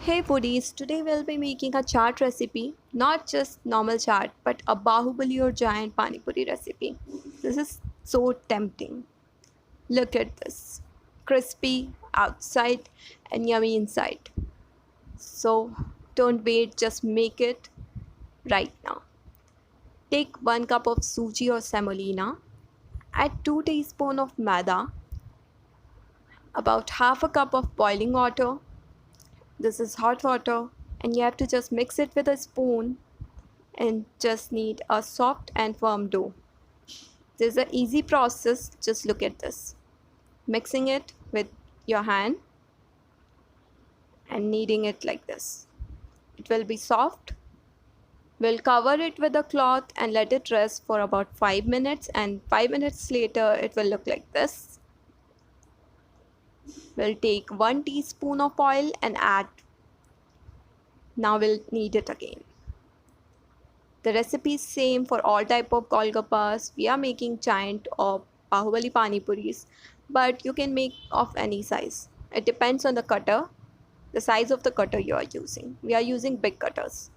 Hey foodies, today we'll be making a chaat recipe, not just normal chaat, but a Bahubali or giant pani puri recipe. This is so tempting. Look at this. Crispy outside and yummy inside. So don't wait, just make it right now. Take 1 cup of suji or semolina, add 2 teaspoons of maida, about half a cup of boiling water. This is hot water and you have to just mix it with a spoon and just need a soft and firm dough. This is an easy process, just look at this. Mixing it with your hand and kneading it like this. It will be soft. We'll cover it with a cloth and let it rest for about 5 minutes, and 5 minutes later it will look like this. We'll take 1 teaspoon of oil and add. Now we'll knead it again. The recipe is same for all type of golgappas. We are making giant or Bahubali pani puris, but you can make of any size. It depends on the cutter, the size of the cutter you are using. We are using big cutters.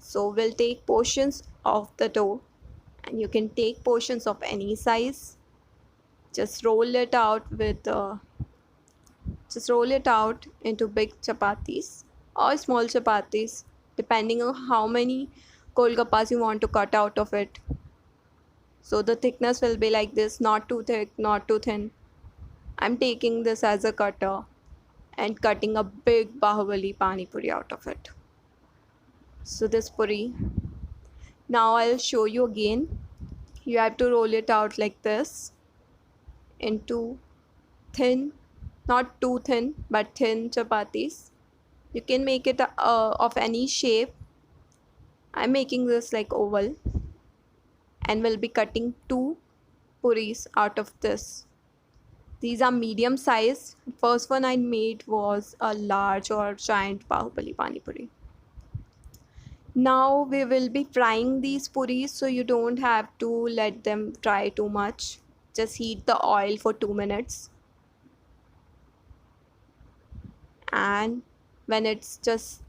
So we'll take portions of the dough, and you can take portions of any size. Just roll it out into big chapatis or small chapatis, depending on how many golgappas you want to cut out of it. So the thickness will be like this, not too thick, not too thin. I'm taking this as a cutter and cutting a big Bahubali pani puri out of it. So this puri, now I'll show you again. You have to roll it out like this into thin, not too thin, but thin chapatis. You can make it of any shape. I'm making this like oval, and we'll be cutting 2 puris out of this. These are medium size. First one I made was a large or giant Bahubali pani puri. Now we will be frying these puris, so you don't have to let them dry too much. Just heat the oil for 2 minutes. And when it's just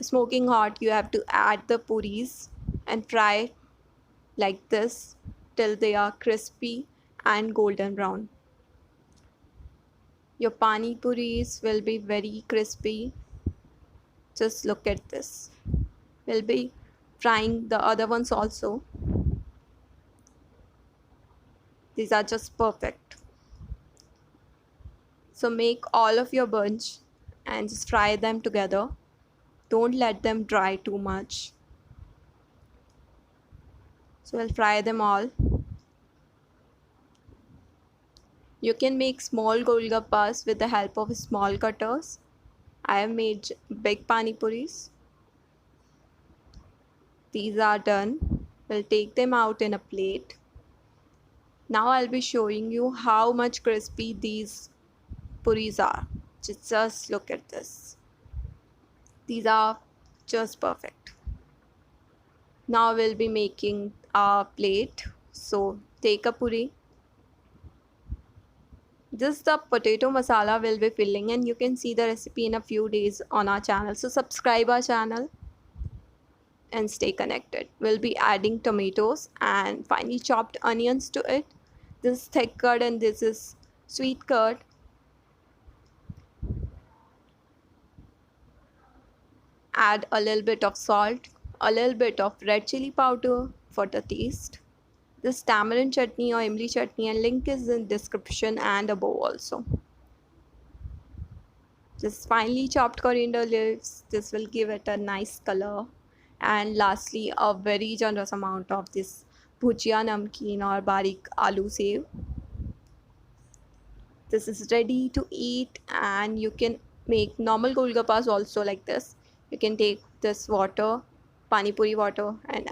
smoking hot, you have to add the puris and fry like this till they are crispy and golden brown. Your pani puris will be very crispy. Just look at this. We'll be frying the other ones also. These are just perfect. So make all of your bunch and just fry them together. Don't let them dry too much. So we'll fry them all. You can make small golgappas with the help of small cutters. I have made big pani puris. These are done. We'll take them out in a plate. Now I'll be showing you how much crispy these puris are. Just look at this. These are just perfect. Now we'll be making a plate. So take a puri. This the potato masala will be filling, and you can see the recipe in a few days on our channel. So subscribe our channel and stay connected. We'll be adding tomatoes and finely chopped onions to it. This is thick curd and this is sweet curd. Add a little bit of salt, a little bit of red chili powder for the taste. This tamarind chutney or imli chutney, and link is in description and above also. Just finely chopped coriander leaves. This will give it a nice color. And lastly, a very generous amount of this bhujia namkeen or barik aloo sev. This is ready to eat, and you can make normal golgappas also like this. You can take this water, pani puri water, and